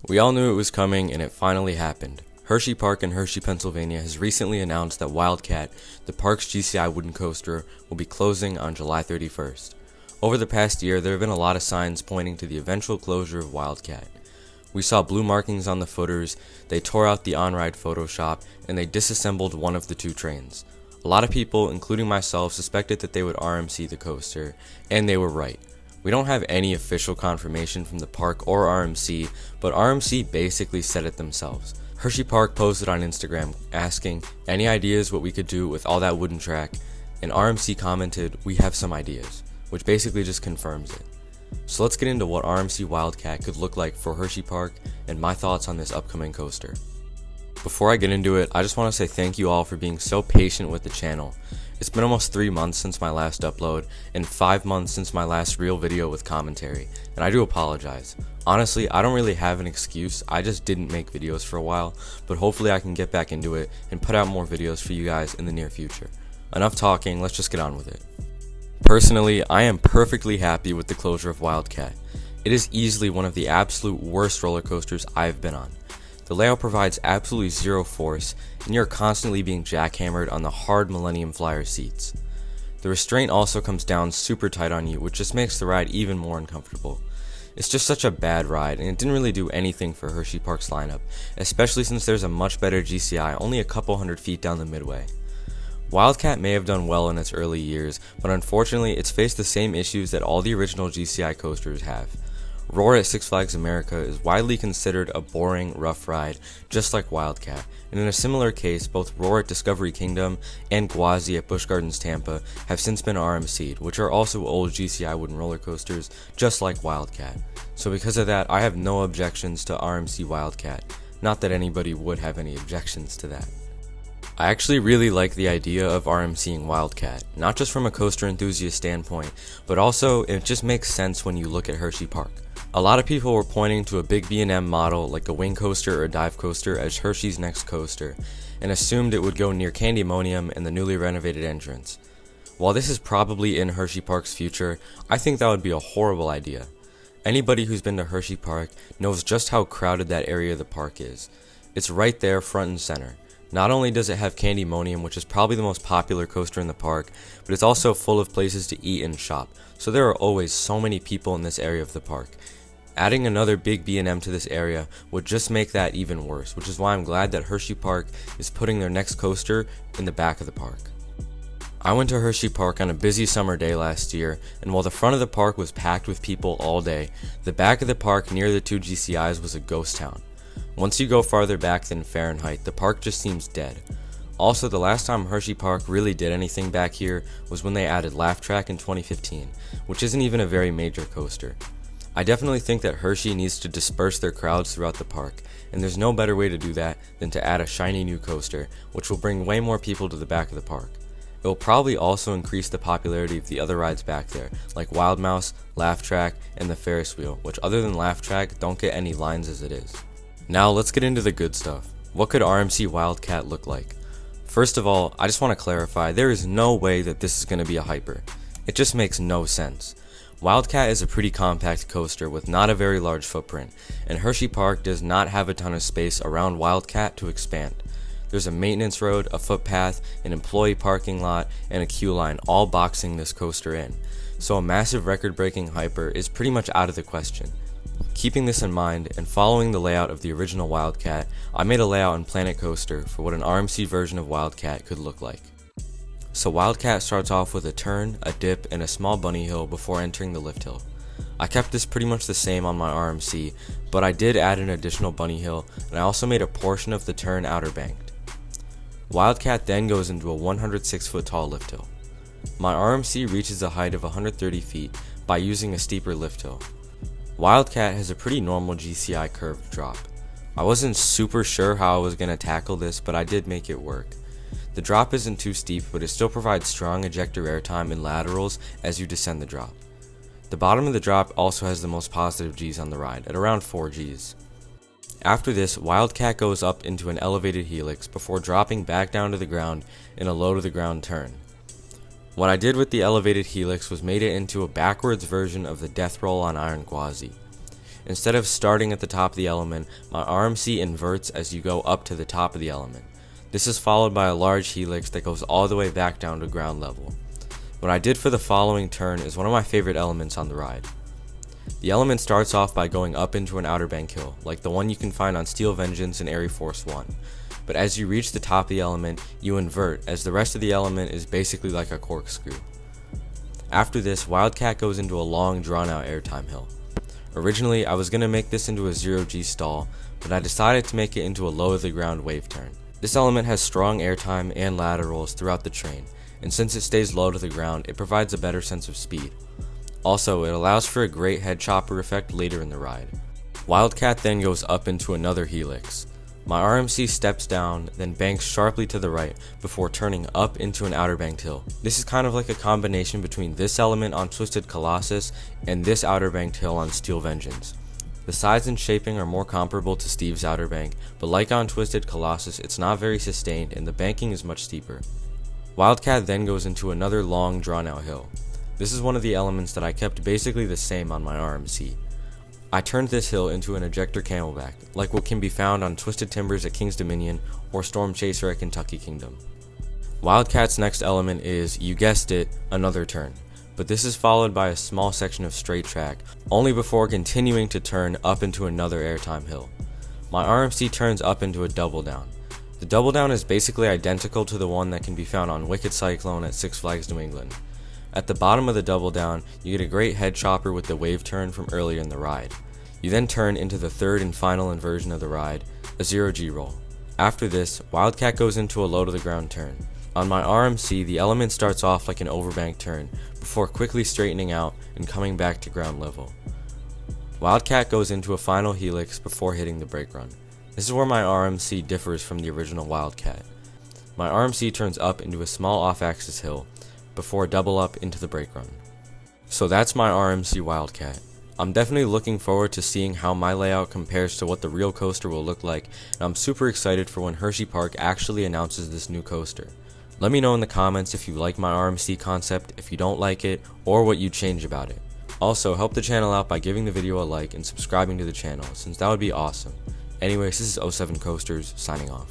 We all knew it was coming, and it finally happened. Hersheypark in Hershey, Pennsylvania has recently announced that Wildcat, the park's GCI wooden coaster, will be closing on July 31st. Over the past year, there have been a lot of signs pointing to the eventual closure of Wildcat. We saw blue markings on the footers, they tore out the on-ride Photoshop, and they disassembled one of the two trains. A lot of people, including myself, suspected that they would RMC the coaster, and they were right. We don't have any official confirmation from the park or RMC, but RMC basically said it themselves. Hersheypark posted on Instagram asking any ideas what we could do with all that wooden track, and RMC commented, "We have some ideas," which basically just confirms it. So let's get into what RMC Wildcat could look like for Hersheypark and my thoughts on this upcoming coaster. Before I get into it, I just want to say thank you all for being so patient with the channel. It's been almost 3 months since my last upload, and 5 months since my last real video with commentary, and I do apologize. Honestly, I don't really have an excuse, I just didn't make videos for a while, but hopefully I can get back into it and put out more videos for you guys in the near future. Enough talking, let's just get on with it. Personally, I am perfectly happy with the closure of Wildcat. It is easily one of the absolute worst roller coasters I've been on. The layout provides absolutely zero force, and you're constantly being jackhammered on the hard Millennium Flyer seats. The restraint also comes down super tight on you, which just makes the ride even more uncomfortable. It's just such a bad ride, and it didn't really do anything for Hersheypark's lineup, especially since there's a much better GCI only a couple hundred feet down the midway. Wildcat may have done well in its early years, but unfortunately it's faced the same issues that all the original GCI coasters have. Roar at Six Flags America is widely considered a boring, rough ride, just like Wildcat, and in a similar case, both Roar at Discovery Kingdom and Gwazi at Busch Gardens Tampa have since been RMC'd, which are also old GCI wooden roller coasters, just like Wildcat. So because of that, I have no objections to RMC Wildcat, not that anybody would have any objections to that. I actually really like the idea of RMCing Wildcat, not just from a coaster enthusiast standpoint, but also it just makes sense when you look at Hersheypark. A lot of people were pointing to a big B&M model like a wing coaster or a dive coaster as Hershey's next coaster, and assumed it would go near Candymonium and the newly renovated entrance. While this is probably in Hersheypark's future, I think that would be a horrible idea. Anybody who's been to Hersheypark knows just how crowded that area of the park is. It's right there front and center. Not only does it have Candymonium, which is probably the most popular coaster in the park, but it's also full of places to eat and shop, so there are always so many people in this area of the park. Adding another big B&M to this area would just make that even worse, which is why I'm glad that Hersheypark is putting their next coaster in the back of the park. I went to Hersheypark on a busy summer day last year, and while the front of the park was packed with people all day, the back of the park near the two GCIs was a ghost town. Once you go farther back than Fahrenheit, the park just seems dead. Also, the last time Hersheypark really did anything back here was when they added Laff Track in 2015, which isn't even a very major coaster. I definitely think that Hershey needs to disperse their crowds throughout the park, and there's no better way to do that than to add a shiny new coaster, which will bring way more people to the back of the park. It will probably also increase the popularity of the other rides back there, like Wild Mouse, Laff Track, and the Ferris wheel, which other than Laff Track don't get any lines as it is. Now let's get into the good stuff. What could RMC Wildcat look like? First of all, I just want to clarify, there is no way that this is going to be a hyper. It just makes no sense. Wildcat is a pretty compact coaster with not a very large footprint, and Hersheypark does not have a ton of space around Wildcat to expand. There's a maintenance road, a footpath, an employee parking lot, and a queue line all boxing this coaster in, so a massive record-breaking hyper is pretty much out of the question. Keeping this in mind, and following the layout of the original Wildcat, I made a layout in Planet Coaster for what an RMC version of Wildcat could look like. So Wildcat starts off with a turn, a dip, and a small bunny hill before entering the lift hill. I kept this pretty much the same on my RMC, but I did add an additional bunny hill, and I also made a portion of the turn outer banked. Wildcat then goes into a 106 foot tall lift hill. My RMC reaches a height of 130 feet by using a steeper lift hill. Wildcat has a pretty normal GCI curved drop. I wasn't super sure how I was going to tackle this, but I did make it work. The drop isn't too steep, but it still provides strong ejector airtime in laterals as you descend the drop. The bottom of the drop also has the most positive Gs on the ride, at around 4 Gs. After this, Wildcat goes up into an elevated helix before dropping back down to the ground in a low to the ground turn. What I did with the elevated helix was made it into a backwards version of the death roll on Iron Gwazi. Instead of starting at the top of the element, my RMC inverts as you go up to the top of the element. This is followed by a large helix that goes all the way back down to ground level. What I did for the following turn is one of my favorite elements on the ride. The element starts off by going up into an outer bank hill, like the one you can find on Steel Vengeance and Airy Force 1. But as you reach the top of the element, you invert, as the rest of the element is basically like a corkscrew. After this, Wildcat goes into a long drawn out airtime hill. Originally, I was going to make this into a 0G stall, but I decided to make it into a low to the ground wave turn. This element has strong airtime and laterals throughout the train, and since it stays low to the ground, it provides a better sense of speed. Also, it allows for a great head chopper effect later in the ride. Wildcat then goes up into another helix. My RMC steps down, then banks sharply to the right before turning up into an outer banked hill. This is kind of like a combination between this element on Twisted Colossus and this outer banked hill on Steel Vengeance. The size and shaping are more comparable to Steve's outer bank, but like on Twisted Colossus, it's not very sustained and the banking is much steeper. Wildcat then goes into another long drawn out hill. This is one of the elements that I kept basically the same on my RMC. I turned this hill into an ejector camelback, like what can be found on Twisted Timbers at King's Dominion or Storm Chaser at Kentucky Kingdom. Wildcat's next element is, you guessed it, another turn, but this is followed by a small section of straight track, only before continuing to turn up into another airtime hill. My RMC turns up into a double down. The double down is basically identical to the one that can be found on Wicked Cyclone at Six Flags New England. At the bottom of the double down, you get a great head chopper with the wave turn from earlier in the ride. You then turn into the third and final inversion of the ride, a 0G roll. After this, Wildcat goes into a low to the ground turn. On my RMC, the element starts off like an overbank turn, before quickly straightening out and coming back to ground level. Wildcat goes into a final helix before hitting the brake run. This is where my RMC differs from the original Wildcat. My RMC turns up into a small off-axis hill, before double up into the brake run. So that's my RMC Wildcat. I'm definitely looking forward to seeing how my layout compares to what the real coaster will look like, and I'm super excited for when Hersheypark actually announces this new coaster. Let me know in the comments if you like my RMC concept, if you don't like it, or what you'd change about it. Also, help the channel out by giving the video a like and subscribing to the channel, since that would be awesome. Anyways, this is 07 Coasters, signing off.